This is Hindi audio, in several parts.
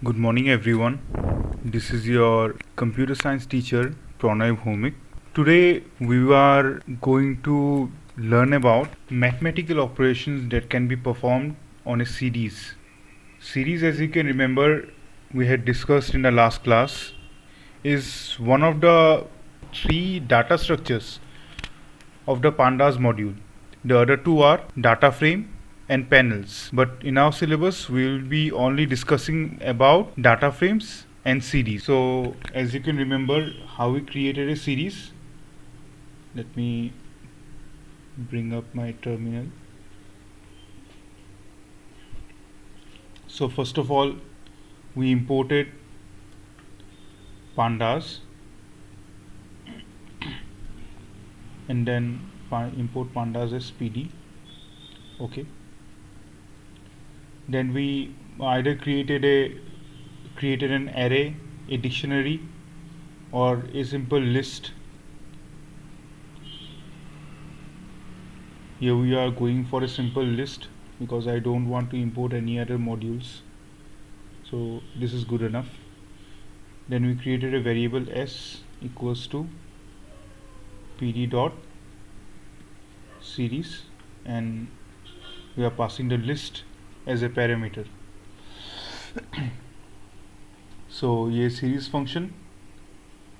Good morning, everyone. This is your computer science teacher, Pranay Bhomik. Today, we are going to learn about mathematical operations that can be performed on a series. Series, as you can remember, we had discussed in the last class, is one of the three data structures of the pandas module. The other two are data frame and panels, but in our syllabus we will be only discussing about data frames and series. So as you can remember how we created a series, let me bring up my terminal. So first of all, we imported pandas and then import pandas as pd. Okay, then we either created an array, a dictionary, or a simple list. Here we are going for a simple list because I don't want to import any other modules, so this is good enough. Then we created a variable s equals to pd dot series, and we are passing the list as a parameter. So ये सीरीज फंक्शन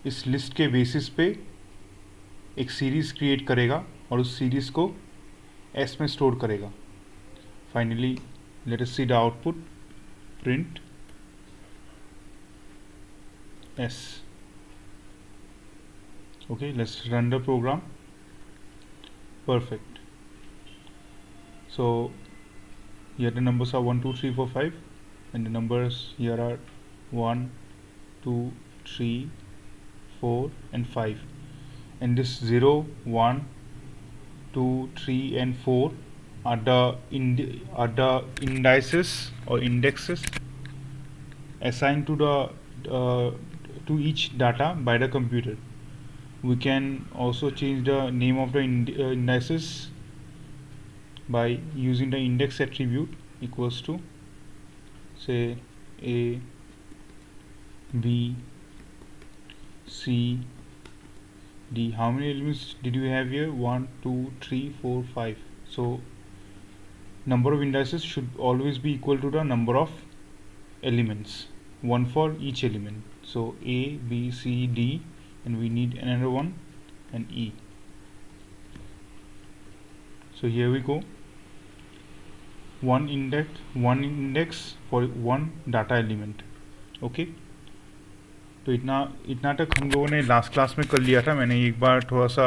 इस लिस्ट के बेसिस पे एक सीरीज क्रिएट करेगा और उस सीरीज को एस में स्टोर करेगा. Finally let us see the output. Print S. Okay, let's run the program. Perfect. So here the numbers are 1 2 3 4 5, and the numbers here are 1 2 3 4 and 5, and this 0 1 2 3 and 4 are the indices or indexes assigned to the to each data by the computer. We can also change the name of the indices by using the index attribute equals to, say, a b c d. How many elements did you have here? 1 2 3 4 5. So number of indices should always be equal to the number of elements, one for each element. So a b c d, and we need another one, and e. So here we go, one index for one data element. Okay, तो इतना तक हम लोगों ने लास्ट क्लास में कर लिया था. मैंने एक बार थोड़ा सा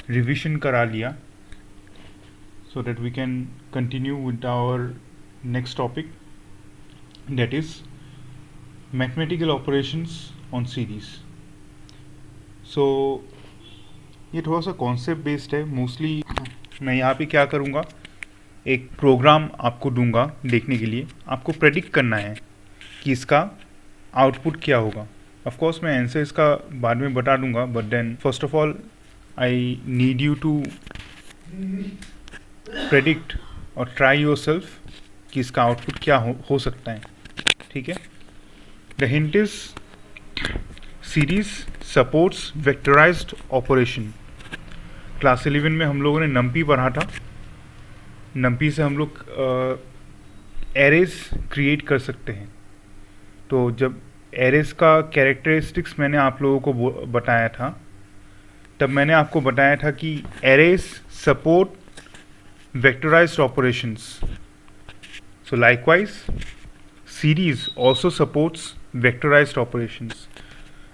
रिविजन करा लिया, so that we can continue with our next topic, that is mathematical operations on series. So ये थोड़ा सा कॉन्सेप्ट बेस्ड है. मोस्टली मैं यहाँ पे क्या करूँगा, एक प्रोग्राम आपको दूंगा देखने के लिए. आपको प्रेडिक्ट करना है कि इसका आउटपुट क्या होगा. ऑफ कोर्स मैं आंसर इसका बाद में बता दूंगा, but then first of all I need you to predict और ट्राई योरसेल्फ कि इसका आउटपुट क्या हो सकता है. ठीक है. The hint is series supports vectorized operation. Class 11 में हम लोगों ने नम्पी पढ़ा था. नम्पी से हम लोग एरेज क्रिएट कर सकते हैं. तो जब एरेज का कैरेक्टरिस्टिक्स मैंने आप लोगों को बताया था, तब मैंने आपको बताया था कि arrays support vectorized operations. So likewise series also supports vectorized operations.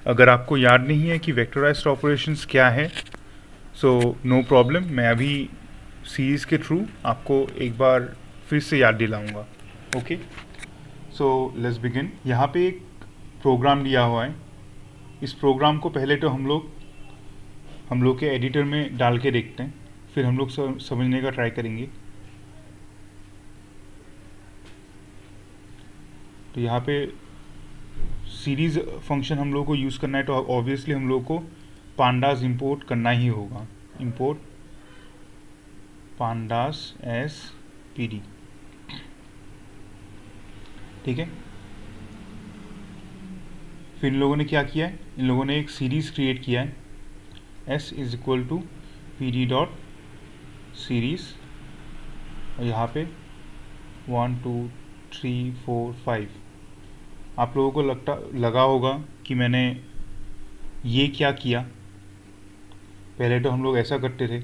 अगर आपको याद नहीं है कि वेक्टराइज्ड ऑपरेशंस क्या है, सो नो प्रॉब्लम, मैं अभी सीरीज़ के थ्रू आपको एक बार फिर से याद दिलाऊंगा. Okay, so let's begin. यहाँ पे एक प्रोग्राम दिया हुआ है. इस प्रोग्राम को पहले तो हम लोग के एडिटर में डाल के देखते हैं, फिर हम लोग समझने का ट्राई करेंगे. तो यहाँ पे सीरीज फंक्शन हम लोग को यूज़ करना है, तो ऑब्वियसली हम लोग को पांडास इंपोर्ट करना ही होगा. Import pandas as P D. ठीक है. फिर इन लोगों ने क्या किया है, इन लोगों ने एक सीरीज़ क्रिएट किया है, s is equal to P D dot series, और यहाँ पे 1 2 3 4 5। आप लोगों को लगा होगा कि मैंने ये क्या किया। पहले तो हम लोग ऐसा करते थे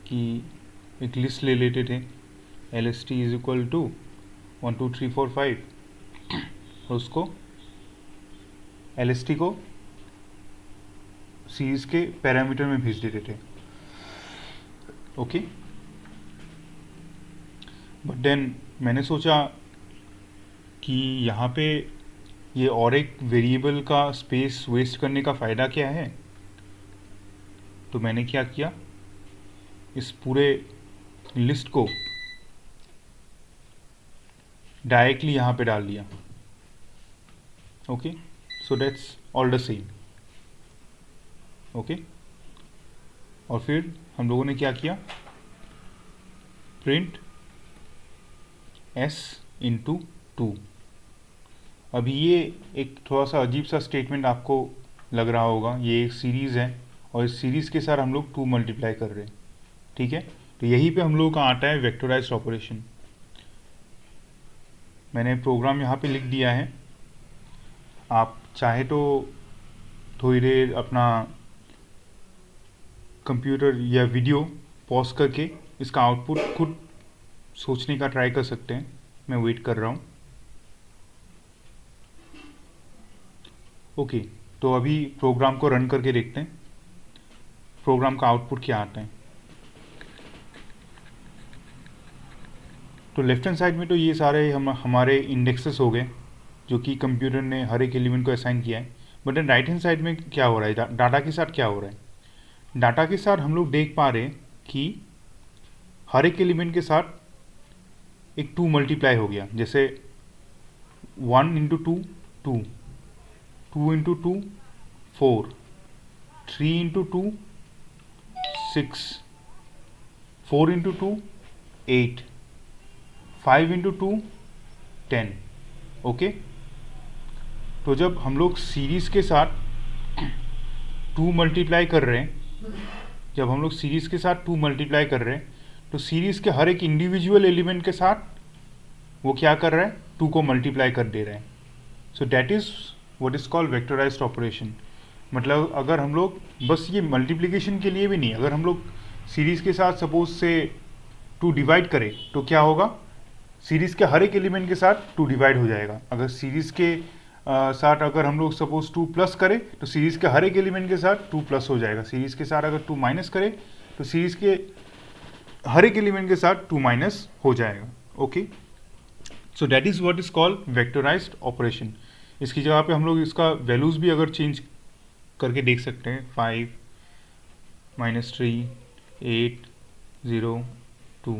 कि एक लिस्ट ले लेते थे, L S T is equal to 1 2 3 4 5, और उसको एल एस टी को सीरीज के पैरामीटर में भेज देते थे। ओके, बट देन मैंने सोचा कि यहाँ पे ये और एक वेरिएबल का स्पेस वेस्ट करने का फ़ायदा क्या है। तो मैंने क्या किया, इस पूरे लिस्ट को डायरेक्टली यहाँ पे डाल दिया। Okay, so that's all the same. Okay, और फिर हम लोगों ने क्या किया, प्रिंट s इंटू 2। अभी ये एक थोड़ा सा अजीब सा स्टेटमेंट आपको लग रहा होगा, ये एक सीरीज़ है और इस सीरीज़ के साथ हम लोग 2 मल्टीप्लाई कर रहे हैं। ठीक है, तो यहीं पे हम लोगों का आता है वेक्टराइज्ड ऑपरेशन। मैंने प्रोग्राम यहाँ पे लिख दिया है, आप चाहे तो थोड़ी देर अपना कंप्यूटर या वीडियो पॉज करके इसका आउटपुट खुद सोचने का ट्राई कर सकते हैं। मैं वेट कर रहा हूँ। ओके, तो अभी प्रोग्राम को रन करके देखते हैं प्रोग्राम का आउटपुट क्या आता है। तो लेफ्ट हैंड साइड में तो ये सारे हमारे इंडेक्सेस हो गए जो कि कंप्यूटर ने हर एक एलिमेंट को असाइन किया है। But then right hand side में क्या हो रहा है, डाटा के साथ क्या हो रहा है। डाटा के साथ हम लोग देख पा रहे हैं कि हर एक एलिमेंट के साथ एक 2 मल्टीप्लाई हो गया। जैसे 1 into 2 2, 2 into 2 4, 3 into 2 6, 4 into 2 8, 5 into 2 10। Okay, तो जब हम लोग सीरीज़ के साथ 2 मल्टीप्लाई कर रहे हैं, जब हम लोग सीरीज़ के साथ 2 मल्टीप्लाई कर रहे हैं, तो सीरीज़ के हर एक इंडिविजुअल एलिमेंट के साथ वो क्या कर रहा है, 2 को मल्टीप्लाई कर दे रहे हैं। So that is what is called vectorized operation. मतलब अगर हम लोग बस ये मल्टीप्लिकेशन के लिए भी नहीं, अगर हम लोग सीरीज़ के साथ सपोज से 2 डिवाइड करें तो क्या होगा, सीरीज़ के हर एक एलिमेंट के साथ 2 डिवाइड हो जाएगा। अगर सीरीज़ के साथ अगर हम लोग सपोज 2 प्लस करें तो सीरीज़ के हर एक एलिमेंट के साथ 2 प्लस हो जाएगा। सीरीज़ के साथ अगर 2 माइनस करें तो सीरीज़ के हर एक एलिमेंट के साथ 2 माइनस हो जाएगा। Okay, so that is what is called vectorized operation. इसकी जगह पे हम लोग इसका वैल्यूज़ भी अगर चेंज करके देख सकते हैं, 5 -3 8 0 2।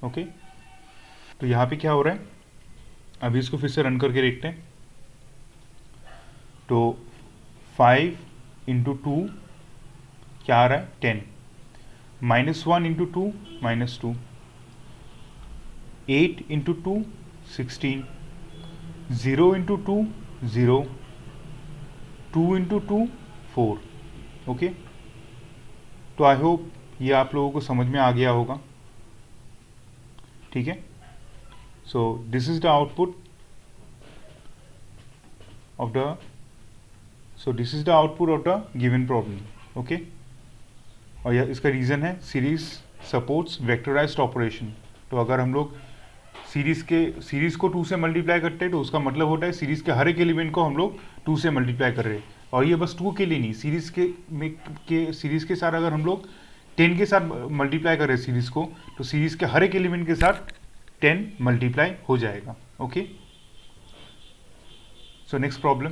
ओके, तो यहाँ पे क्या हो रहा है, अभी इसको फिर से रन करके देखते हैं। तो 5 इंटू 2 क्या आ रहा है, 10, -1 into 2 -2, 8 into 2 16, 0 into 2 0, 2 into 2 4। Okay, तो आई होप ये आप लोगों को समझ में आ गया होगा। ठीक है, so this is the output of the given problem. Okay, और यह इसका रीज़न है सीरीज सपोर्ट्स वेक्टराइज्ड ऑपरेशन। तो अगर हम लोग सीरीज़ को 2 से मल्टीप्लाई करते हैं तो उसका मतलब होता है सीरीज़ के हर एक एलिमेंट को हम लोग 2 से मल्टीप्लाई कर रहे हैं। और ये बस 2 के लिए नहीं, सीरीज़ के साथ अगर हम लोग 10 के साथ मल्टीप्लाई कर रहे हैं सीरीज़ को, तो सीरीज़ के हर एक एलिमेंट के साथ 10 मल्टीप्लाई हो जाएगा। ओके, सो नेक्स्ट प्रॉब्लम,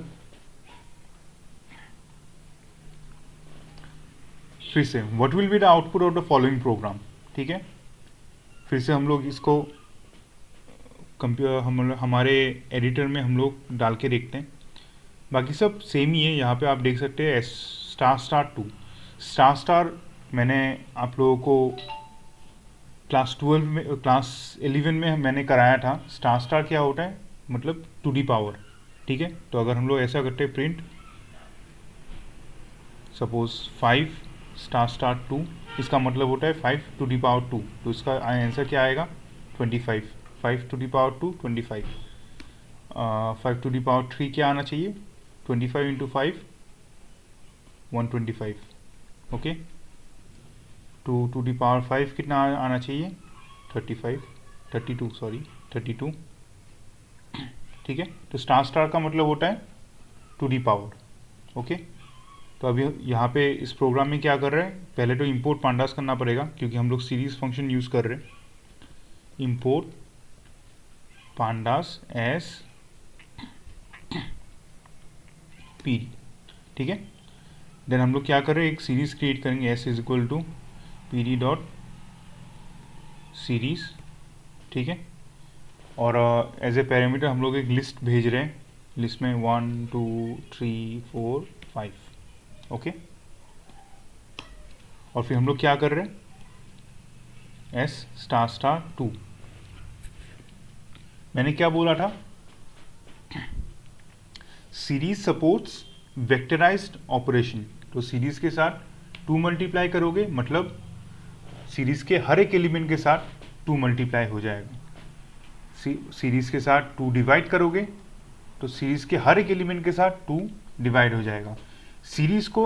फिर से what will be the output of the following programme. ठीक है, फिर से हम लोग इसको हमारे एडिटर में हम लोग डाल के देखते हैं। बाकी सब सेम ही है। यहाँ पे आप देख सकते हैं **2 ** मैंने आप लोगों को क्लास 11 में मैंने कराया था। ** क्या होता है, मतलब टू दी पावर। ठीक है। तो अगर हम लोग ऐसा करते हैं प्रिंट सपोज 5 स्टार स्टार 2, इसका मतलब होता है 5 टू दी पावर 2, तो इसका आंसर क्या आएगा 25। 5 to the power 2 25। 5 to the power 3 क्या आना चाहिए 25 into 5 125। Okay. 2 to the power 5 कितना आना चाहिए 35 32 सॉरी 32। ठीक है। तो स्टार स्टार का मतलब होता है टू दी पावर। ओके। तो अभी यहाँ पे इस प्रोग्राम में क्या कर रहे हैं, पहले तो इंपोर्ट पांडास करना पड़ेगा क्योंकि हम लोग सीरीज फंक्शन यूज़ कर रहे हैं। इंपोर्ट पांडास एस पी, ठीक है। देन हम लोग क्या कर रहे हैं, एक सीरीज क्रिएट करेंगे S is equal to P D dot series, ठीक है। और एज ए पैरामीटर हम लोग एक लिस्ट भेज रहे हैं, लिस्ट में 1 2 3 4 5। ओके। और फिर हम लोग क्या कर रहे हैं एस स्टार स्टार 2। मैंने क्या बोला था, सीरीज सपोर्ट्स वेक्टराइज्ड ऑपरेशन। तो सीरीज के साथ 2 मल्टीप्लाई करोगे मतलब सीरीज के हर एक एलिमेंट के साथ 2 मल्टीप्लाई हो जाएगा। सीरीज के साथ 2 डिवाइड करोगे तो सीरीज के हर एक एलिमेंट के साथ 2 डिवाइड हो जाएगा। सीरीज को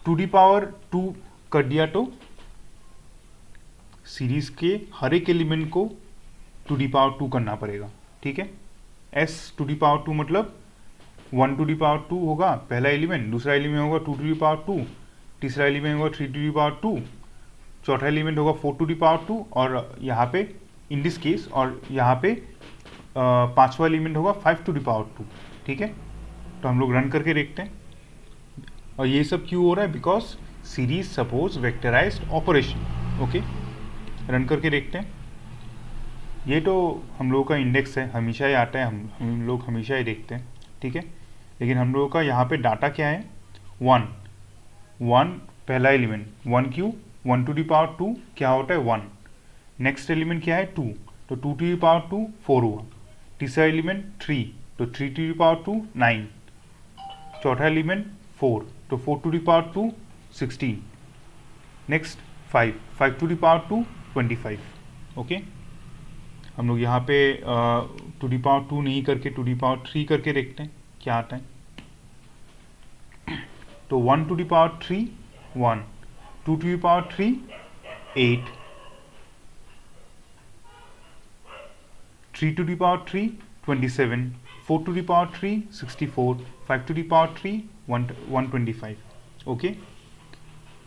2 दी पावर 2 कर दिया तो सीरीज के हर एक एलिमेंट को 2 दी पावर 2 करना पड़ेगा, ठीक है। एस 2 दी पावर 2 मतलब 1 टू दी पावर 2 होगा पहला एलिमेंट, दूसरा एलिमेंट होगा 2 टू दी पावर 2, तीसरा एलिमेंट होगा 3 टू दी पावर 2, चौथा एलिमेंट होगा 4 टू दी पावर 2, और यहाँ पे इन दिस केस और यहाँ पे पांचवा एलिमेंट होगा 5 टू दी पावर 2, ठीक है। तो हम लोग रन करके देखते हैं। और ये सब क्यों हो रहा है, because series supports vectorized operation. Okay, run करके देखते हैं। ये तो हम लोगों का इंडेक्स है, हमेशा ही आता है, हम लोग हमेशा ही देखते हैं, ठीक है। लेकिन हम लोगों का यहाँ पे डाटा क्या है 1 पहला एलिमेंट 1 क्यू 1 टू दी पावर 2 क्या होता है 1। नेक्स्ट एलिमेंट क्या है 2, तो 2 टू दी पावर 2 4 हुआ। तीसरा एलिमेंट 3, तो 3 टू दी पावर 2 9। चौथा एलिमेंट 4, तो 4 to the power 2 16। Next 5 to the power 2 25। Okay, हम लोग यहाँ पे 2 दी पावर 2 नहीं करके 2 दी पावर 3 करके देखते हैं क्या आता है। तो 1 to the power 3 1, 2 to the power 3 8, 3 to the power 3 27, 4 to the power 3 64, 5 to the power 3 125। Okay,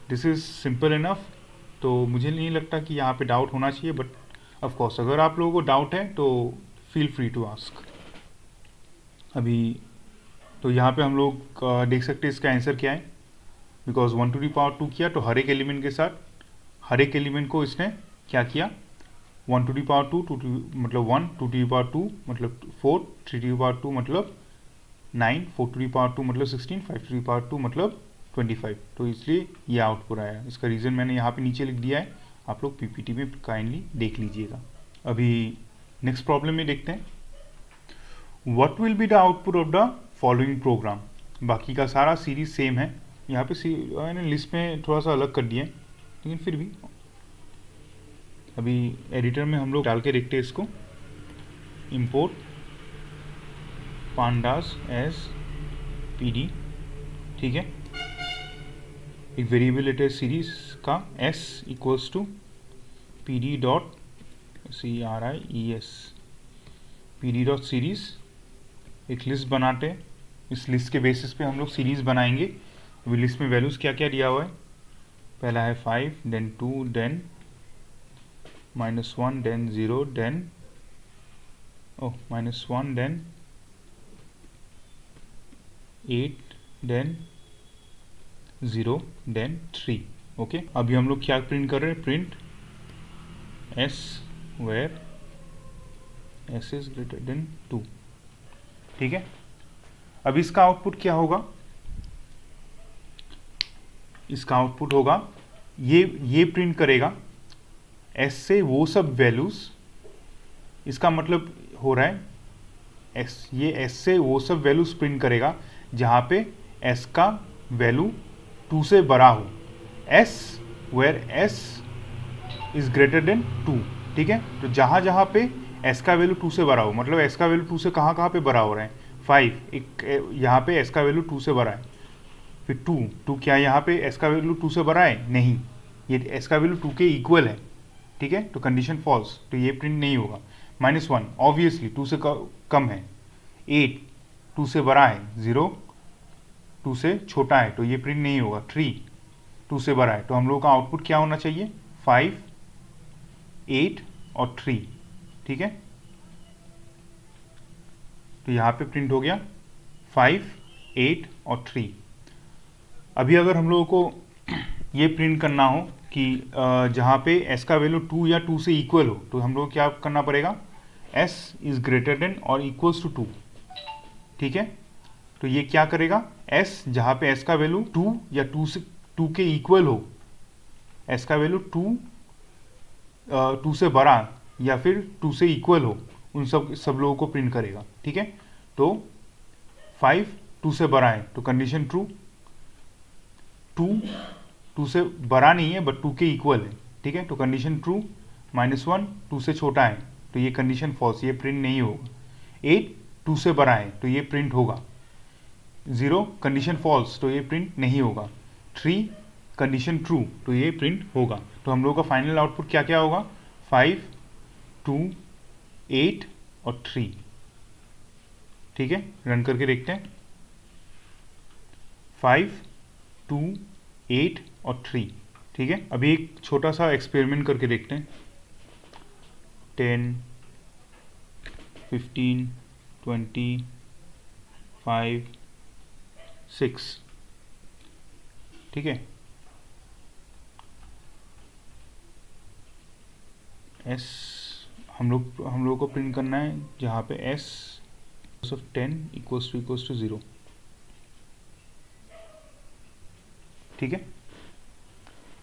this is simple enough. तो मुझे नहीं लगता कि यहाँ पे डाउट होना चाहिए, बट ऑफ कोर्स अगर आप लोगों को डाउट है तो फील फ्री टू आस्क। अभी तो यहाँ पे हम लोग देख सकते हैं इसका आंसर क्या है, बिकॉज 1 टू दी पावर 2 किया तो हर एक एलिमेंट के साथ हर एक एलिमेंट को इसने क्या किया 1 टू दी पावर 2 मतलब 1, 2 टू दी पावर 2 मतलब 4, 3 टू दी पावर 2 मतलब 9, 4 टू दी पावर 2 मतलब 16, 5 टू दी पावर 2 मतलब 25। तो इसलिए ये आउटपुट आया। इसका रीज़न मैंने यहाँ पे नीचे लिख दिया है, आप लोग पीपीटी में काइंडली देख लीजिएगा। अभी नेक्स्ट प्रॉब्लम में देखते हैं, what will be the output of the following programme. बाकी का सारा सीरीज सेम है, यहाँ पे मैंने लिस्ट में थोड़ा सा अलग कर दिया है, लेकिन फिर भी अभी एडिटर में हम लोग डाल के देखते हैं इसको। Import pandas as P D, ठीक है। एक वेरिएबल लेटर सीरीज का s equals to P D dot CRIES, P D dot series. एक लिस्ट बनाते हैं, इस लिस्ट के बेसिस पे हम लोग सीरीज बनाएंगे। अभी लिस्ट में वैल्यूज़ क्या क्या दिया हुआ है, पहला है 5, then 2, then -1, then 0, then -1, then 8, then 0, then 3। Okay, अभी हम लोग क्या प्रिंट कर रहे हैं, print s where s is greater than 2, ठीक है। अब इसका आउटपुट क्या होगा, इसका आउटपुट होगा ये प्रिंट करेगा एस से वो सब वैल्यूज। इसका मतलब हो रहा है एस, ये एस से वो सब वैल्यूज प्रिंट करेगा जहाँ पे एस का वैल्यू 2 से बड़ा हो, S where S is greater than 2, ठीक है। तो जहाँ जहाँ पे एस का वैल्यू 2 से बड़ा हो, मतलब एस का वैल्यू 2 से कहाँ कहाँ पे बड़ा हो रहा है, 5, एक यहाँ पे एस का वैल्यू 2 से बड़ा है, फिर 2 क्या यहाँ पे एस का वैल्यू 2 से बड़ा है, नहीं, ये एस का वैल्यू 2 के इक्वल है, ठीक है। तो कंडीशन फॉल्स, तो ये प्रिंट नहीं होगा। -1 ऑब्वियसली 2 से कम है, 8 2 से बड़ा है, 0 2 से छोटा है, तो ये प्रिंट नहीं होगा। 3 2 से बड़ा है, तो हम लोगों का आउटपुट क्या होना चाहिए, 5 8 और 3, ठीक है। तो यहाँ पे प्रिंट हो गया 5 8 और 3। अभी अगर हम लोगों को ये प्रिंट करना हो कि जहाँ पे s का वैल्यू 2 या 2 से इक्वल हो, तो हम लोग क्या करना पड़ेगा, s इज ग्रेटर देन और इक्वल्स टू 2, ठीक है। तो ये क्या करेगा, s जहाँ पे s का वैल्यू 2 या 2 के इक्वल हो, s का वैल्यू 2 से बड़ा या फिर 2 से इक्वल हो, उन सब लोगों को प्रिंट करेगा, ठीक है। तो 5 2 से बड़ा है, तो कंडीशन ट्रू, 2 से बड़ा नहीं है बट 2 के इक्वल है, ठीक है। तो कंडीशन ट्रू, -1 2 से छोटा है, तो ये कंडीशन फॉल्स, ये प्रिंट नहीं होगा। 8 2 से बड़ा है, तो ये प्रिंट होगा। 0 कंडीशन फॉल्स, तो ये प्रिंट नहीं होगा। 3 कंडीशन ट्रू, तो ये प्रिंट होगा। तो हम लोग का फाइनल आउटपुट क्या क्या होगा, 5 2 8 और 3, ठीक है। रन करके देखते हैं, 5 2 8 और 3, ठीक है। अभी एक छोटा सा एक्सपेरिमेंट करके देखते हैं, 10 15 20 5 6, ठीक है। एस हम लोग को प्रिंट करना है जहाँ पे एस ऑफ 10 इक्वल्स टू 0, ठीक है।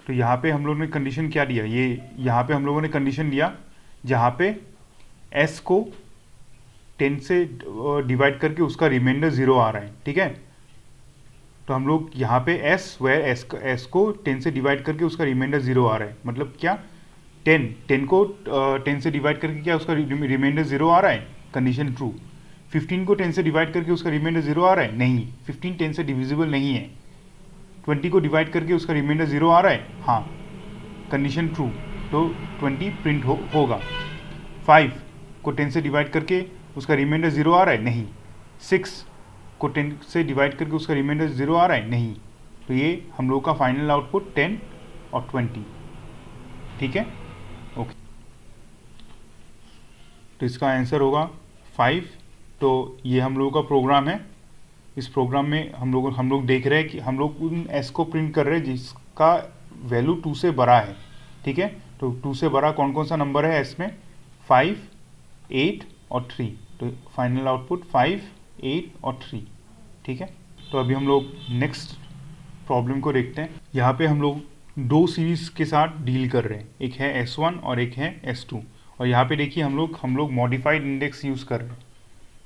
तो यहाँ पे हम लोग ने कंडीशन क्या दिया, ये यहाँ पे हम लोगों ने कंडीशन दिया जहाँ पे s को 10 से डिवाइड करके उसका रिमाइंडर 0 आ रहा है, ठीक है। तो हम लोग यहाँ पे s वेयर s को 10 से डिवाइड करके उसका रिमाइंडर 0 आ रहा है, मतलब क्या, 10 को 10 से डिवाइड करके क्या उसका रिमाइंडर 0 आ रहा है, कंडीशन ट्रू। 15 को 10 से डिवाइड करके उसका रिमाइंडर 0 आ रहा है, नहीं, 15 10 से डिविजिबल नहीं है। 20 को डिवाइड करके उसका रिमाइंडर 0 आ रहा है, हाँ, कंडीशन ट्रू, तो 20 प्रिंट होगा। 5 को 10 से डिवाइड करके उसका रिमाइंडर 0 आ रहा है, नहीं। 6 को 10 से डिवाइड करके उसका रिमाइंडर 0 आ रहा है, नहीं। तो ये हम लोग का फाइनल आउटपुट 10 और 20, ठीक है, ओके। तो इसका आंसर होगा 5। तो ये हम लोगों का प्रोग्राम है। इस प्रोग्राम में हम लोग देख रहे हैं कि हम लोग उन एस को प्रिंट कर रहे हैं जिसका वैल्यू 2 से बड़ा है, ठीक है। तो 2 से बड़ा कौन कौन सा नंबर है एस में, 5 8 और 3, तो फाइनल आउटपुट 5 8 और 3, ठीक है। तो अभी हम लोग नेक्स्ट प्रॉब्लम को देखते हैं। यहाँ पे हम लोग दो सीरीज के साथ डील कर रहे हैं, एक है S1 और एक है S2। और यहाँ पे देखिए हम लोग मॉडिफाइड इंडेक्स यूज़ कर रहे हैं।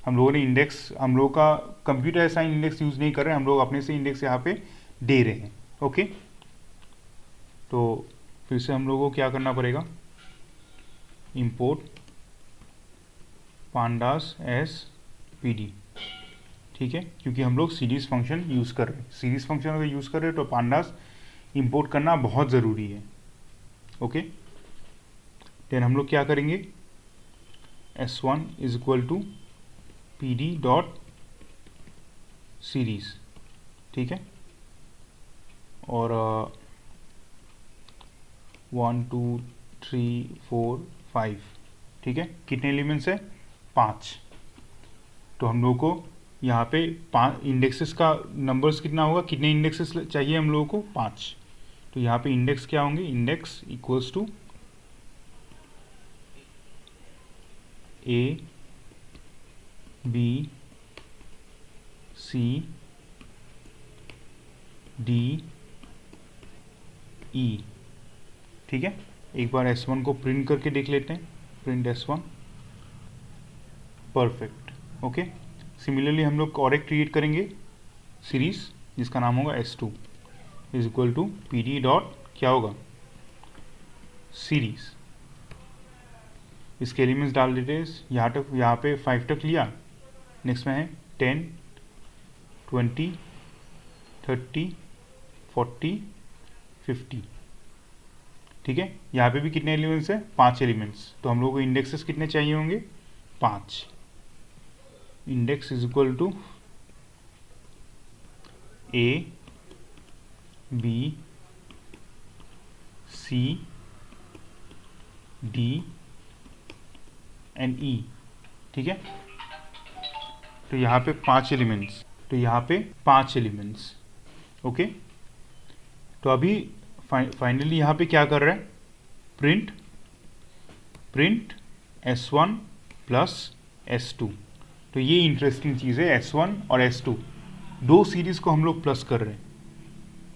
हम लोगों ने इंडेक्स, हम लोग का कंप्यूटर असाइन इंडेक्स यूज़ नहीं कर रहे हैं, हम लोग अपने से इंडेक्स यहाँ पे दे रहे हैं, ओके। तो फिर से हम लोगों को क्या करना पड़ेगा, इंपोर्ट पांडास एस PD, ठीक है, क्योंकि हम लोग सीरीज फंक्शन यूज़ कर रहे हैं। सीरीज फंक्शन अगर यूज़ कर रहे हैं तो पांडास इंपोर्ट करना बहुत ज़रूरी है, ओके। देन हम लोग क्या करेंगे, S1 is equal to PD dot series, ठीक है। और 1 2 3 4 5, ठीक है। कितने एलिमेंट्स है, 5। तो हम लोग को यहाँ पे 5 इंडेक्सेस का नंबर्स कितना होगा, कितने इंडेक्सेस चाहिए हम लोगों को, 5। तो यहाँ पे इंडेक्स क्या होंगे, index equals to A B C D E, ठीक है। एक बार S1 को प्रिंट करके देख लेते हैं, print S1, perfect. Okay. Similarly हम लोग और एक क्रिएट करेंगे सीरीज जिसका नाम होगा S2 is equal to P D dot क्या होगा सीरीज। इसके एलिमेंट्स डाल देते हैं, यहाँ पे 5 तक लिया, नेक्स्ट में है 10 20 30 40 50, ठीक है। यहाँ पे भी कितने एलिमेंट्स है, 5 एलिमेंट्स, तो हम लोगों को इंडेक्सेस कितने चाहिए होंगे, 5। Index is equal to A B C D and E, ठीक है। तो यहाँ पे 5 एलिमेंट्स, ओके। तो अभी फाइनली यहाँ पे क्या कर रहा है, प्रिंट S1 प्लस S2। तो ये इंटरेस्टिंग चीज़ है, S1 और S2 दो सीरीज को हम लोग प्लस कर रहे हैं,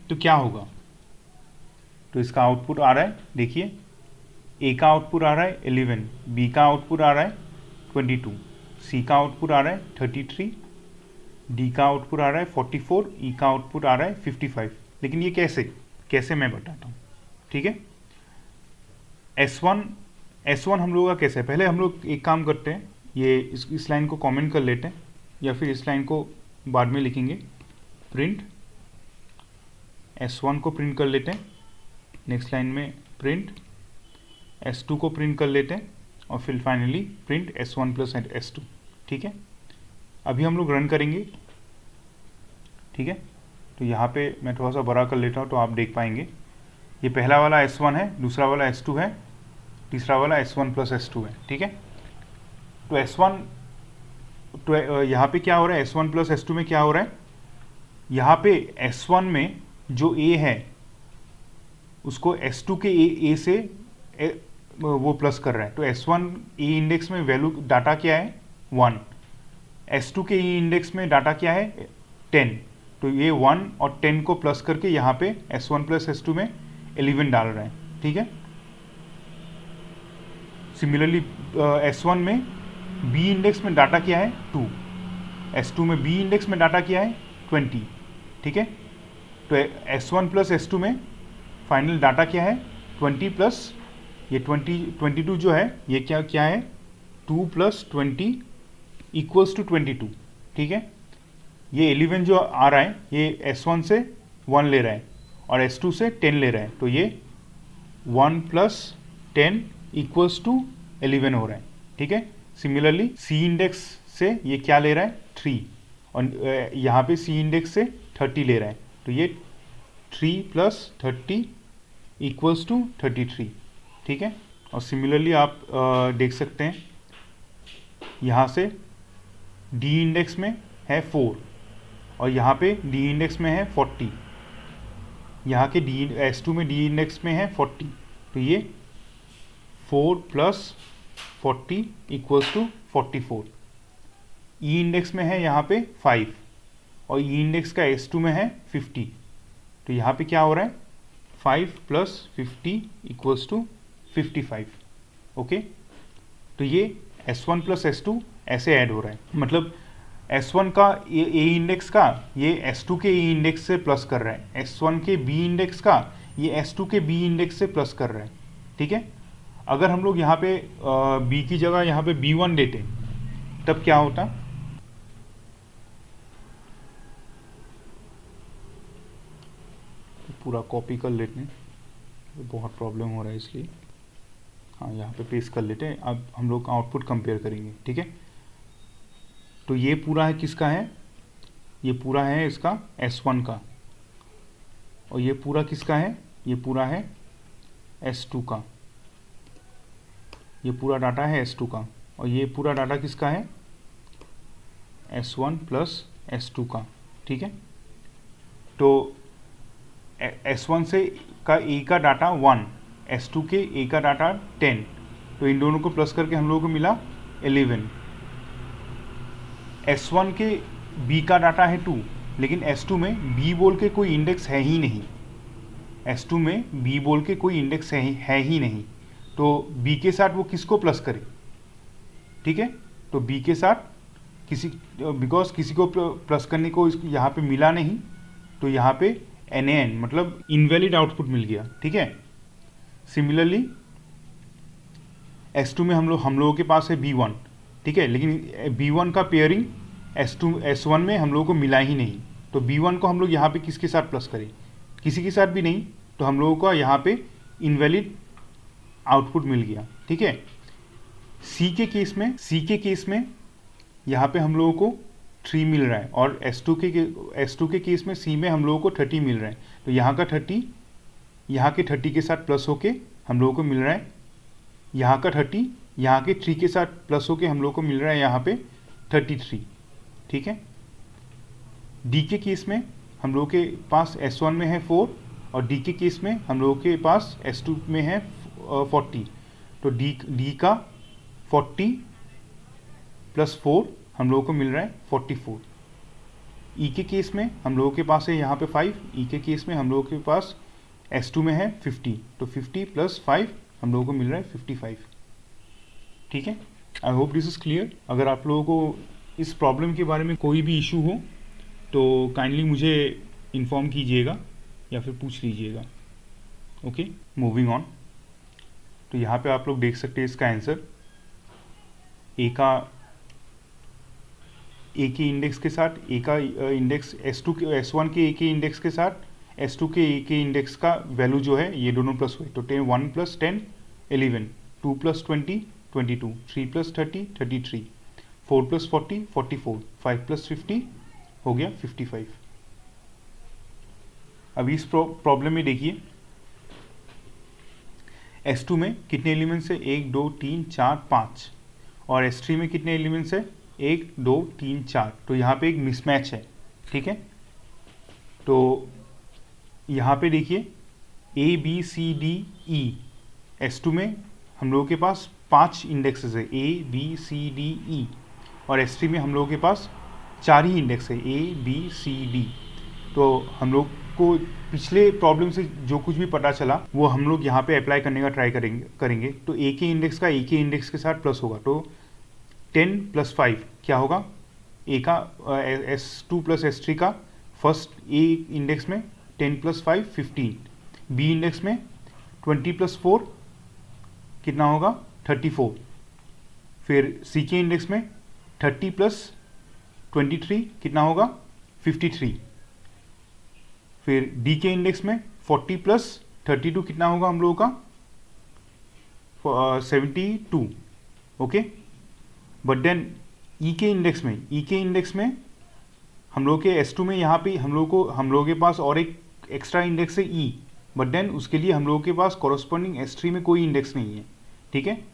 तो क्या होगा। तो इसका आउटपुट आ रहा है, देखिए ए का आउटपुट आ रहा है 11, बी का आउटपुट आ रहा है 22, सी का आउटपुट आ रहा है 33, डी का आउटपुट आ रहा है 44, ई का आउटपुट आ रहा है 55। लेकिन ये कैसे मैं बताता हूँ, ठीक है। S1 हम लोगों का कैसे है, पहले हम लोग एक काम करते हैं, ये इस लाइन को कमेंट कर लेते हैं, या फिर इस लाइन को बाद में लिखेंगे। प्रिंट S1 को प्रिंट कर लेते हैं, नेक्स्ट लाइन में प्रिंट S2 को प्रिंट कर लेते हैं, और फिर finally print S1 plus S2, ठीक है। अभी हम लोग रन करेंगे, ठीक है। तो यहाँ पे मैं थोड़ा सा बड़ा कर लेता हूँ तो आप देख पाएंगे, ये पहला वाला S1 है, दूसरा वाला S2 है, तीसरा वाला S1 प्लस S2 है, ठीक है। तो S1 तो यहाँ पे क्या हो रहा है, S1 प्लस S2 में क्या हो रहा है, यहाँ पे S1 में जो A है उसको S2 के A से वो प्लस कर रहा है। तो S1 A इंडेक्स में वैल्यू डाटा क्या है 1, S2 के E इंडेक्स में डाटा क्या है 10। तो ये 1 और 10 को प्लस करके यहाँ पे S1 प्लस S2 में 11 डाल रहे हैं, ठीक है। सिमिलरली S1 में B इंडेक्स में डाटा क्या है 2, S2 में B इंडेक्स में डाटा क्या है 20, ठीक है। तो S1 प्लस S2 में फाइनल डाटा क्या है 20 प्लस ये 22 जो है ये क्या है 2 प्लस 20 इक्वल्स टू 22, ठीक है। ये 11 जो आ रहा है ये S1 से 1 ले रहा है और S2 से 10 ले रहा है, तो ये 1 प्लस 10 इक्वल्स टू 11 हो रहा है, ठीक है। सिमिलरली C इंडेक्स से ये क्या ले रहा है 3, और यहाँ पे C इंडेक्स से 30 ले रहा है, तो ये 3 प्लस 30 इक्वल्स टू 33, ठीक है। और सिमिलरली आप देख सकते हैं यहाँ से D इंडेक्स में है 4 और यहाँ पे D इंडेक्स में है 40, यहाँ के S2 में D इंडेक्स में है 40, तो ये 4 plus 40 equals to 44। E index में है यहाँ पे 5 और E इंडेक्स का S2 में है 50, तो यहाँ पे क्या हो रहा है 5 प्लस 50 इक्वल्स टू 55, ओके। तो ये S1 प्लस S2 ऐसे ऐड हो रहा है, मतलब S1 का A इंडेक्स का ये S2 के A इंडेक्स से प्लस कर रहा है, S1 के B इंडेक्स का ये S2 के B इंडेक्स से प्लस कर रहा है, ठीक है। अगर हम लोग यहाँ पे B की जगह यहाँ पे B1 देते तब क्या होता, पूरा कॉपी कर लेते हैं, बहुत प्रॉब्लम हो रहा है इसलिए, हाँ यहाँ पे पेस्ट कर लेते हैं। अब हम लोग आउटपुट कंपेयर करेंगे, ठीक है। तो ये पूरा है किसका है, ये पूरा है इसका S1 का, और ये पूरा किसका है, ये पूरा है S2 का, ये पूरा डाटा है S2 का, और ये पूरा डाटा किसका है S1 प्लस S2 का, ठीक है। तो S1 से का A का डाटा 1, S2 के A का डाटा 10, तो इन दोनों को प्लस करके हम लोगों को मिला 11। S1 के B का डाटा है 2, लेकिन S2 में B बोल के कोई इंडेक्स है ही नहीं, S2 में B बोल के कोई इंडेक्स है ही नहीं, तो B के साथ वो किसको प्लस करे, ठीक है। तो B के साथ किसी बिकॉज किसी को प्लस करने को यहाँ पे मिला नहीं, तो यहाँ पे NaN मतलब इनवैलिड आउटपुट मिल गया, ठीक है। सिमिलरली S2 में हम लोगों के पास है B1, ठीक है, लेकिन B1 का पेयरिंग S1 में हम लोगों को मिला ही नहीं, तो B1 को हम लोग यहाँ पे किसके साथ प्लस करें, किसी के साथ भी नहीं, तो हम लोगों को यहाँ पे इनवैलिड आउटपुट मिल गया, ठीक है। C के केस में यहाँ पे हम लोगों को 3 मिल रहा है, और S2 के केस में C में हम लोगों को 30 मिल रहा है, तो यहाँ का 30 यहाँ के 30 के साथ प्लस होके हम लोगों को मिल रहा है, यहाँ का 30 यहाँ के 3 के साथ प्लस होके हम लोगों को मिल रहा है यहाँ पे 33, ठीक है। D के केस में हम लोगों के पास S1 में है 4, और D के केस में हम लोगों के पास S2 में है 40, तो D का 40 प्लस 4 हम लोगों को मिल रहा है 44। E के केस में हम लोगों के पास है यहाँ पे 5, E के केस में हम लोगों के पास S2 में है 50, तो 50 प्लस 5 हम लोगों को मिल रहा है 55, ठीक है। I hope this is clear. अगर आप लोगों को इस प्रॉब्लम के बारे में कोई भी इशू हो तो काइंडली मुझे इन्फॉर्म कीजिएगा या फिर पूछ लीजिएगा। Okay, moving on. तो यहाँ पे आप लोग देख सकते हैं इसका आंसर, ए के इंडेक्स के साथ ए का इंडेक्स S1 के ए के इंडेक्स के साथ S2 के ए के इंडेक्स का वैल्यू जो है ये दोनों प्लस हुए, तो 1 + 10 11, 2 + 20 22, 3 + 30 33, 4 + 40 44, 5 + 50 हो गया 55। अभी इस प्रॉब्लम में देखिए S2 में कितने एलिमेंट्स है, 1 2 3 4 5, और S3 में कितने एलिमेंट्स है, 1 2 3 4, तो यहाँ पे एक मिसमैच है, ठीक है। तो यहाँ पे देखिए A B C D E, S2 में हम लोगों के पास 5 इंडेक्सेस है, A B C D E, और S3 में हम लोगों के पास 4 ही इंडेक्स है, A B C D। तो हम लोग को पिछले प्रॉब्लम से जो कुछ भी पता चला वो हम लोग यहाँ पे अप्लाई करने का ट्राई करेंगे। तो A के इंडेक्स का A के इंडेक्स के साथ प्लस होगा, तो 10 + 5 क्या होगा, A का S2 + S3 का फर्स्ट A इंडेक्स में 10 + 5 15, B इंडेक्स में 20 + 4 कितना होगा 34, फिर C के इंडेक्स में 30 + 23 कितना होगा 53, फिर D के इंडेक्स में 40 + 32 कितना होगा हम लोगों का 72, ओके। बट देन E के इंडेक्स में हम लोग के S2 में यहाँ पे हम लोगों के पास और एक एक्स्ट्रा इंडेक्स है E, बट देन उसके लिए हम लोगों के पास कॉरस्पॉन्डिंग S3 में कोई इंडेक्स नहीं है, ठीक है।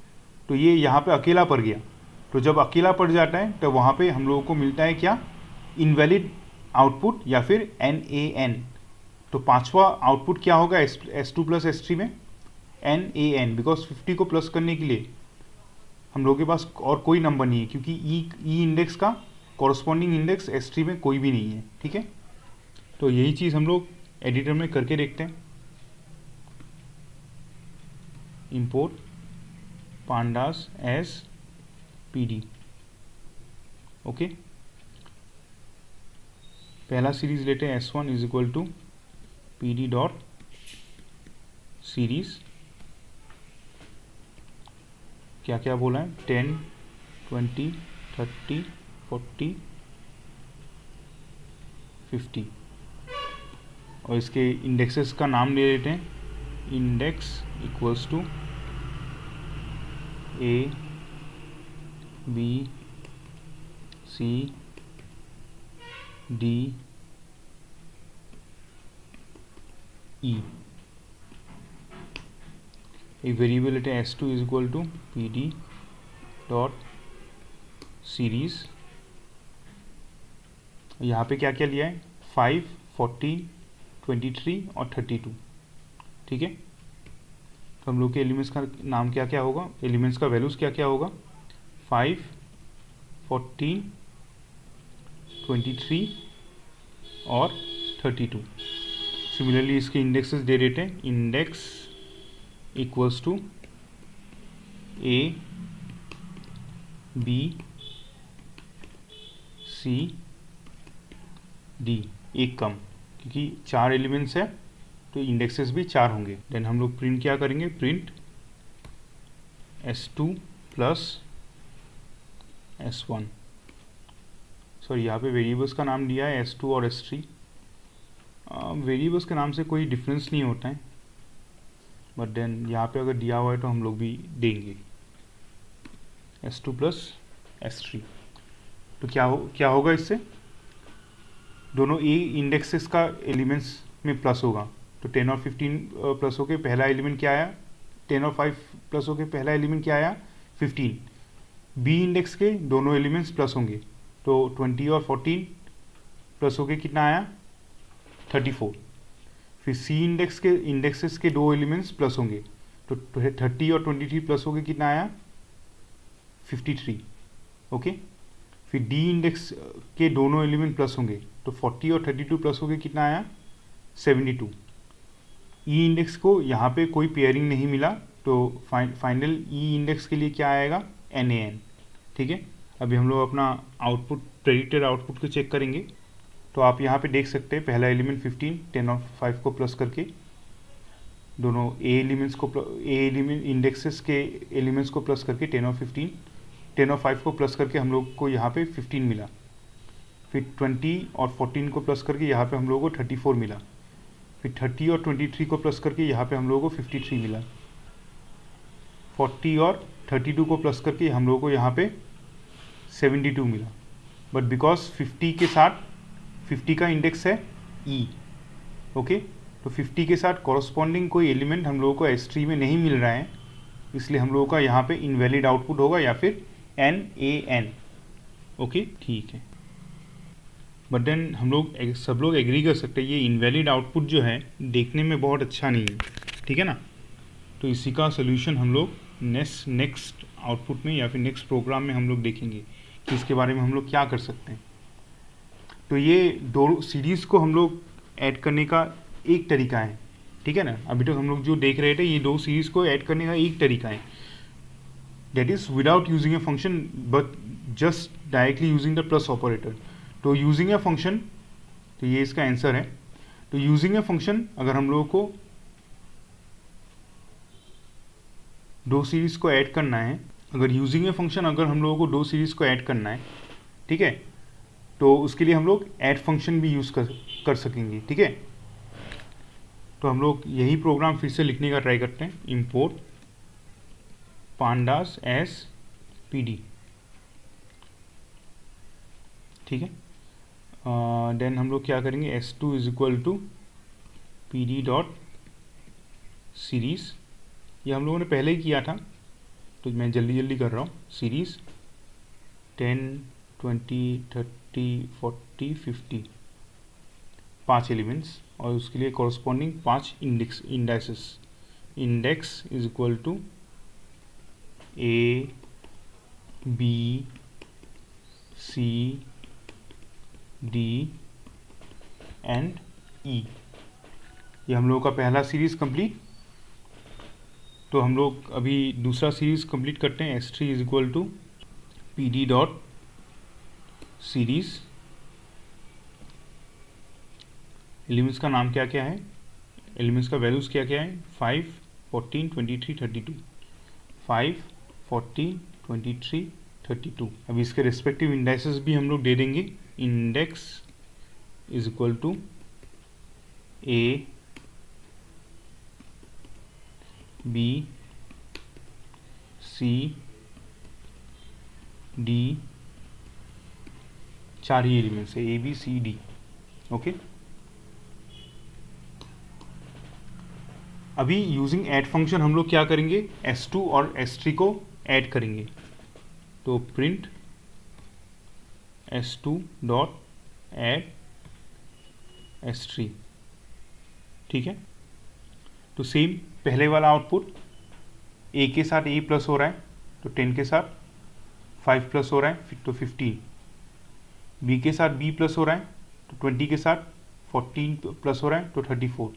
तो ये यहाँ पे अकेला पड़ गया, तो जब अकेला पड़ जाता है तो वहाँ पे हम लोगों को मिलता है क्या, इनवैलिड आउटपुट या फिर NaN। तो पांचवा आउटपुट क्या होगा S2 + S3 में NaN, बिकॉज 50 को प्लस करने के लिए हम लोगों के पास और कोई नंबर नहीं है, क्योंकि ई इंडेक्स का कॉरस्पॉन्डिंग इंडेक्स S3 में कोई भी नहीं है, ठीक है। तो यही चीज़ हम लोग एडिटर में करके देखते हैं। Import pandas as PD, okay. पहला सीरीज लेते हैं S1 = PD.series, क्या क्या बोला है 10 20 30 40 50, और इसके इंडेक्सेस का नाम ले लेते हैं, index = A B C D E। एक वेरिएबल लेते हैं S2 = PD.series, यहाँ पे क्या क्या लिया है 5 14 23 और 32, ठीक है। तो हम लोग के एलिमेंट्स का नाम क्या क्या होगा, एलिमेंट्स का वैल्यूज़ क्या क्या होगा 5 14 23 और 32। सिमिलरली इसके इंडेक्सेस दे देते हैं, index = A B C D, एक कम, क्योंकि 4 एलिमेंट्स है तो इंडेक्सेस भी 4 होंगे। देन हम लोग प्रिंट क्या करेंगे, print S2 plus S1। Sorry, यहाँ पे वेरिएबल्स का नाम दिया है S2 और S3। वेरिएबल्स के नाम से कोई डिफरेंस नहीं होता है, बट देन यहाँ पे अगर दिया हुआ है तो हम लोग भी देंगे S2 प्लस S3। तो क्या होगा इससे, दोनों ए इंडेक्सेस का एलिमेंट्स में प्लस होगा। तो 10 और 15 प्लस होके पहला एलिमेंट क्या आया, 10 और 5 प्लस होके पहला एलिमेंट क्या आया, 15। बी इंडेक्स के दोनों एलिमेंट्स प्लस होंगे, तो 20 और 14 प्लस होके कितना आया, 34। फिर सी इंडेक्स के इंडेक्सेस के दो एलिमेंट्स प्लस होंगे, तो 30 और 23 प्लस होके कितना आया, 53। ओके। फिर डी इंडेक्स के दोनों एलिमेंट प्लस होंगे, तो 40 और 32 प्लस होके कितना आया, 72। ई इंडेक्स को यहाँ पे कोई पेयरिंग नहीं मिला, तो फाइनल ई इंडेक्स के लिए क्या आएगा, NaN। ठीक है। अभी हम लोग अपना आउटपुट, प्रेडिक्टेड आउटपुट को चेक करेंगे। तो आप यहाँ पे देख सकते हैं पहला एलिमेंट 15, 10 और 5 को प्लस करके दोनों ए एलिमेंट इंडेक्सेस के एलिमेंट्स को प्लस करके 10 और 15, 10 और 5 को प्लस करके हम लोग को यहाँ पे 15 मिला। फिर 20 और 14 को प्लस करके यहाँ पे हम लोगों को 34 मिला। फिर 30 और 23 को प्लस करके यहाँ पे हम लोगों को 53 मिला। 40 और 32 को प्लस करके हम लोगों को यहाँ पे 72 मिला। बट बिकॉज 50 के साथ 50 का इंडेक्स है ई, ओके, तो 50 के साथ कॉरस्पॉन्डिंग कोई एलिमेंट हम लोगों को S3 में नहीं मिल रहा है, इसलिए हम लोगों का यहाँ पे इनवैलिड आउटपुट होगा या फिर NaN। ओके, ठीक है। बट देन हम लोग सब लोग एग्री कर सकते हैं ये इनवैलिड आउटपुट जो है देखने में बहुत अच्छा नहीं है, ठीक है ना। तो इसी का सोल्यूशन हम लोग नेक्स्ट आउटपुट में या फिर नेक्स्ट प्रोग्राम में हम लोग देखेंगे कि इसके बारे में हम लोग क्या कर सकते हैं। तो ये दो सीरीज़ को हम लोग ऐड करने का एक तरीका है, ठीक है ना। अभी तक हम लोग जो देख रहे थे ये दो सीरीज़ को ऐड करने का एक तरीका है, that is without using a function but just directly using the plus operator. तो यूजिंग ए फंक्शन, तो ये इसका आंसर है। तो यूजिंग ए फंक्शन अगर हम लोगों को दो सीरीज़ को ऐड करना है, अगर यूजिंग ए फंक्शन अगर हम लोगों को दो सीरीज़ को ऐड करना है, ठीक है, तो उसके लिए हम लोग ऐड फंक्शन भी यूज़ कर सकेंगे, ठीक है। तो हम लोग यही प्रोग्राम फिर से लिखने का ट्राई करते हैं, इम्पोर्ट pandas as pd, ठीक है। देन हम लोग क्या करेंगे, S2 is equal to PD dot series, ये हम लोगों ने पहले ही किया था तो मैं जल्दी कर रहा हूँ। सीरीज़ 10, 20, 30, 40, 50, 5 एलिमेंट्स और उसके लिए corresponding 5 indexes. Index is equal to A, B, C, D and E। ये हम लोगों का पहला सीरीज़ कंप्लीट। तो हम लोग अभी दूसरा सीरीज़ कंप्लीट करते हैं। S3 is equal to PD dot series, elements का नाम क्या क्या है, एलिमेंट्स का वैल्यूज़ क्या क्या है, 5, 14, 23, 32, 5, 40, 23, 32। अभी इसके रिस्पेक्टिव इंडेक्सेस भी हम लोग दे देंगे। Index is equal to A, B, C, D, 4 ही एलिमेंट्स है, A, B, C, D, okay. अभी यूजिंग ऐड फंक्शन हम लोग क्या करेंगे, S2 और S3 को ऐड करेंगे। तो print S2 dot add S3, ठीक है। तो सेम पहले वाला आउटपुट, A के साथ A प्लस हो रहा है तो 10 के साथ 5 प्लस हो रहा है तो 15, B के साथ B प्लस हो रहा है तो 20 के साथ 14 प्लस हो रहा है तो 34,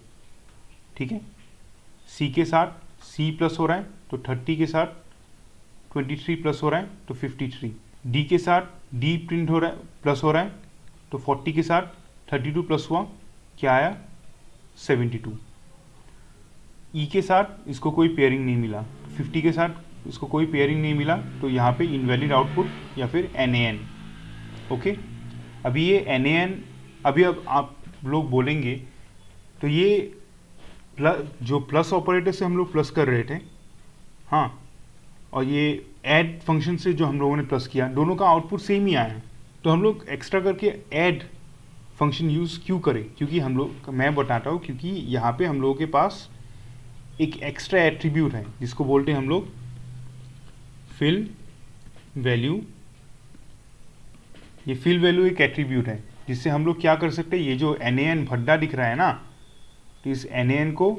ठीक है। C के साथ C प्लस हो रहा है तो 30 के साथ 23 प्लस हो रहा है तो 53। डी के साथ डी प्रिंट हो रहा है, प्लस हो रहा है, तो 40 के साथ 32 प्लस हुआ, क्या आया 72। ई के साथ इसको कोई पेयरिंग नहीं मिला, 50 के साथ इसको कोई पेयरिंग नहीं मिला, तो यहाँ पे इनवैलिड आउटपुट या फिर NaN। ओके, अभी ये NaN, अभी अब आप लोग बोलेंगे तो ये जो प्लस ऑपरेटर से हम लोग प्लस कर रहे थे, हाँ, और ये ऐड फंक्शन से जो हम लोगों ने प्लस किया, दोनों का आउटपुट सेम ही आया है, तो हम लोग एक्स्ट्रा करके ऐड फंक्शन यूज़ क्यों करें? क्योंकि हम लोग, मैं बताता हूँ, क्योंकि यहाँ पे हम लोगों के पास एक एक्स्ट्रा एट्रीब्यूट है जिसको बोलते हैं हम लोग फिल वैल्यू। ये फिल वैल्यू एक एट्रीब्यूट है जिससे हम लोग क्या कर सकते हैं, ये जो NaN भड्डा दिख रहा है ना, तो इस NaN को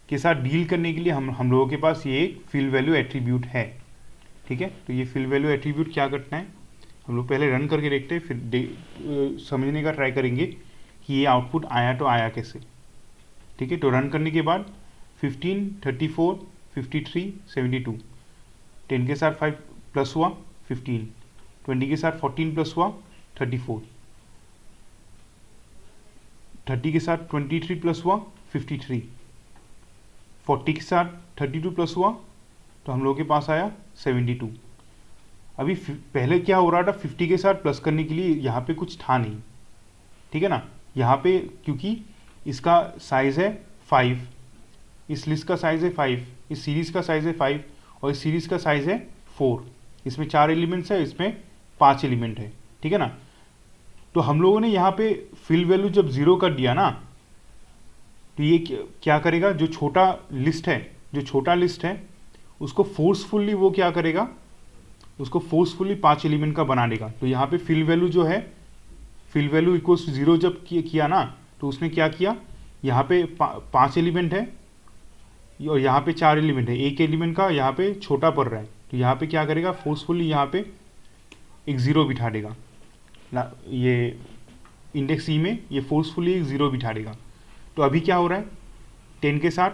के साथ डील करने के लिए हम लोगों के पास ये एक फिल वैल्यू एट्रीब्यूट है। ठीक है, तो ये फिल वैल्यू एट्रीब्यूट क्या करता है, हम लोग पहले रन करके देखते हैं, फिर समझने का ट्राई करेंगे कि ये आउटपुट आया तो आया कैसे। ठीक है, तो रन करने के बाद 15, 34, 53, 72, 10 के साथ 5 प्लस हुआ 15, 20 के साथ 14 प्लस हुआ 34, 30 के साथ 23 प्लस हुआ 53, 40 के साथ 32 प्लस हुआ तो हम लोगों के पास आया 72। अभी पहले क्या हो रहा था, 50 के साथ प्लस करने के लिए यहाँ पे कुछ था नहीं, ठीक है ना, यहाँ पे क्योंकि इसका साइज है 5, इस लिस्ट का साइज है 5, इस सीरीज का साइज है 5 और इस सीरीज का साइज है 4, इसमें 4 एलिमेंट्स है, इसमें 5 एलिमेंट है, ठीक है ना। तो हम लोगों ने यहाँ पे फिल वैल्यू जब 0 कर दिया ना, तो ये क्या करेगा, जो छोटा लिस्ट है उसको फोर्सफुली वो क्या करेगा, उसको फोर्सफुली 5 एलिमेंट का बना देगा। तो यहाँ पे फिल वैल्यू जो है, फिल वैल्यू इक्वल्स टू 0 जब किया ना, तो उसने क्या किया, यहाँ पे 5 एलिमेंट है और यहाँ पे 4 एलिमेंट है, एक एलिमेंट का यहाँ पे छोटा पड़ रहा है, तो यहाँ पे क्या करेगा, फोर्सफुली यहाँ पे एक 0 बिठा देगा, ये इंडेक्स ई में ये फोर्सफुली एक 0 बिठा देगा। तो अभी क्या हो रहा है, 10 के साथ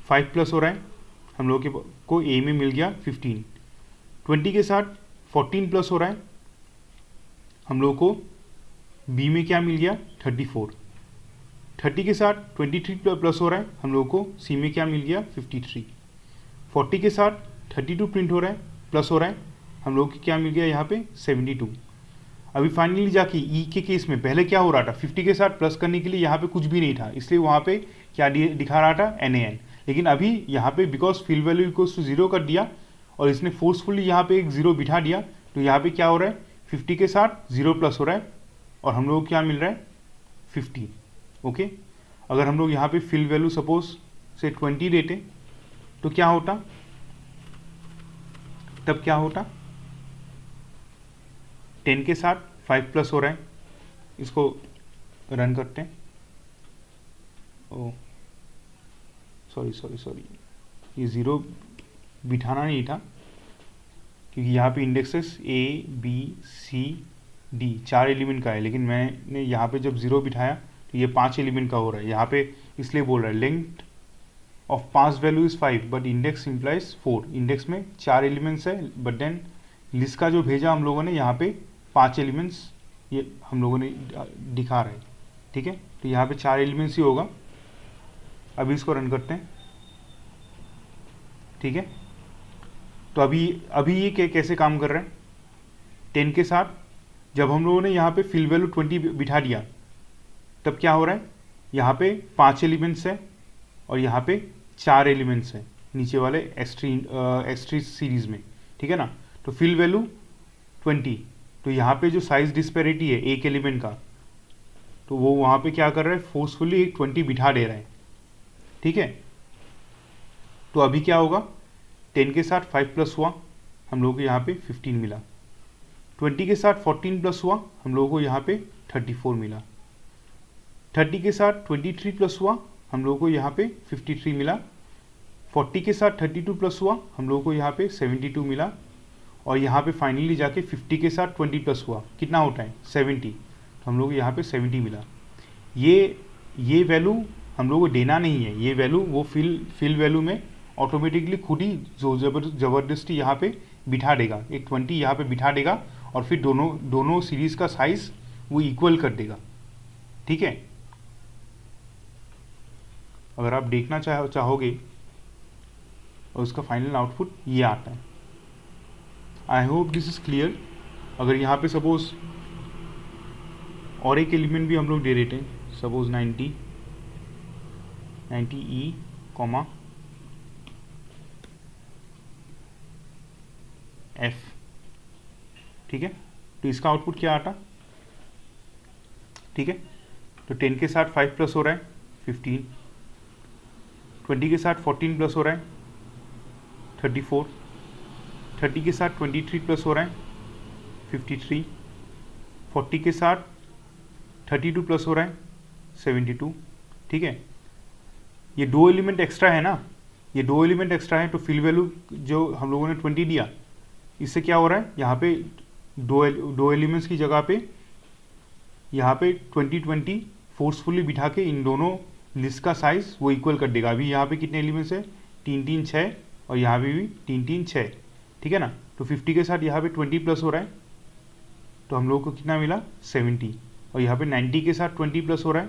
5 प्लस हो रहा है, हम लोग को ए में मिल गया 15, 20 के साथ 14 प्लस हो रहा है, हम लोग को बी में क्या मिल गया 34, 30 के साथ 23 प्लस हो रहा है, हम लोग को सी में क्या मिल गया 53, 40 के साथ 32 प्रिंट हो रहा है, प्लस हो रहा है, हम लोग को क्या मिल गया यहाँ पे 72। अभी फाइनली जाके ई के केस में पहले क्या हो रहा था, 50 के साथ प्लस करने के लिए यहाँ पे कुछ भी नहीं था, इसलिए वहाँ पे क्या दिखा रहा था NaN। लेकिन अभी यहाँ पे because fill value equals to 0 कर दिया और इसने फोर्सफुली यहाँ पे एक 0 बिठा दिया, तो यहाँ पे क्या हो रहा है, 50 के साथ 0 प्लस हो रहा है और हम लोग को क्या मिल रहा है 50। ओके, अगर हम लोग यहाँ पे फिल वैल्यू सपोज से 20 देते तो क्या होता, तब क्या होता, 10 के साथ 5 प्लस हो रहा है, इसको रन करते हैं, ओ सॉरी, ये 0 बिठाना नहीं था क्योंकि यहाँ पे indexes A B C D 4 element का है, लेकिन मैंने यहाँ पे जब 0 बिठाया तो ये 5 एलिमेंट का हो रहा है यहाँ पे, इसलिए बोल रहा है length of pass value is 5 but index implies 4। Index में 4 एलिमेंट्स है बट देन लिस्ट का जो भेजा हम लोगों ने यहाँ पे 5 एलिमेंट्स ये हम लोगों ने दिखा रहे हैं, ठीक है, तो यहाँ पे 4 एलिमेंट्स ही होगा। अभी इसको रन करते हैं, ठीक है, तो अभी ये कैसे काम कर रहे हैं, 10 के साथ जब हम लोगों ने यहाँ पे फिल वैल्यू 20 बिठा दिया तब क्या हो रहा है, यहाँ पे 5 एलिमेंट्स है और यहाँ पे 4 एलिमेंट्स है नीचे वाले एक्सट्री सीरीज में, ठीक है ना। तो फिल वैल्यू 20, तो यहाँ पे जो साइज डिस्पैरिटी है एक एलिमेंट का, तो वो वहाँ पे क्या कर रहा है, फोर्सफुली एक 20 बिठा दे रहा है, ठीक है। तो अभी क्या होगा, 10 के साथ 5 प्लस हुआ, हम लोगों को यहाँ पे 15 मिला, 20 के साथ 14 प्लस हुआ, हम लोगों को यहाँ पे 34 मिला, 30 के साथ 23 प्लस हुआ, हम लोगों को यहाँ पे 53 मिला, 40 के साथ 32 प्लस हुआ, हम लोगों को यहाँ पे 72 मिला, और यहाँ पे फाइनली जाके 50 के साथ 20 प्लस हुआ, कितना होता है 70, तो हम लोग को यहाँ पे 70 मिला। ये वैल्यू हम लोग को देना नहीं है, ये वैल्यू वो फिल वैल्यू में ऑटोमेटिकली खुद ही जो ज़बरदस्ती यहाँ पे बिठा देगा, एक 20 यहाँ पे बिठा देगा और फिर दोनों सीरीज का साइज वो इक्वल कर देगा। ठीक है, अगर आप देखना चाहोगे और उसका फाइनल आउटपुट ये आता है। I hope this is clear. अगर यहाँ पे सपोज और एक एलिमेंट भी हम लोग दे देते हैं, सपोज 90 E, F, ठीक है, तो इसका आउटपुट क्या आता? ठीक है, तो 10 के साथ 5 प्लस हो रहा है 15, 20 के साथ 14 प्लस हो रहा है 34, 30 के साथ 23 प्लस हो रहा है 53, 40 के साथ 32 प्लस हो रहा है 72। ठीक है, ये दो एलिमेंट एक्स्ट्रा है ना, ये दो एलिमेंट एक्स्ट्रा है, तो फिल वैल्यू जो हम लोगों ने 20 दिया, इससे क्या हो रहा है, यहाँ पे दो एलिमेंट्स की जगह पे यहाँ पे 20 फोर्सफुली बिठा के इन दोनों लिस्ट का साइज वो इक्वल कर देगा। अभी यहाँ पे कितने एलिमेंट्स है, 3 3 6 और यहाँ पे भी 3 3 6। ठीक है ना, तो 50 के साथ यहाँ पे 20 प्लस हो रहा है, तो हम लोगों को कितना मिला 70, और यहाँ पे 90 के साथ 20 प्लस हो रहा है,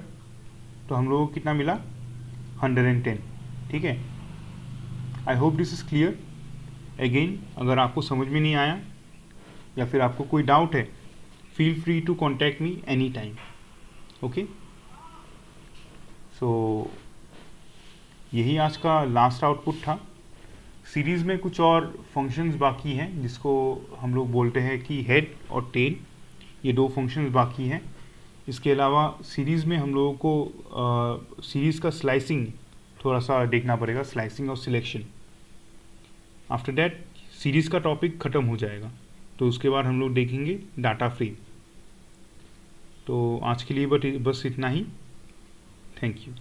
तो हम लोगों को कितना मिला 110। ठीक है, I hope this is clear. Again अगर आपको समझ में नहीं आया या फिर आपको कोई डाउट है, feel free to contact me any time. Okay, so यही आज का लास्ट आउटपुट था। सीरीज़ में कुछ और फंक्शंस बाकी हैं जिसको हम लोग बोलते हैं कि हेड और टेल, ये दो फंक्शंस बाकी हैं। इसके अलावा सीरीज़ में हम लोगों को सीरीज़ का स्लाइसिंग थोड़ा सा देखना पड़ेगा, स्लाइसिंग और सिलेक्शन। आफ्टर दैट सीरीज़ का टॉपिक ख़त्म हो जाएगा, तो उसके बाद हम लोग देखेंगे डाटा फ्रेम। तो आज के लिए बस इतना ही। Thank you.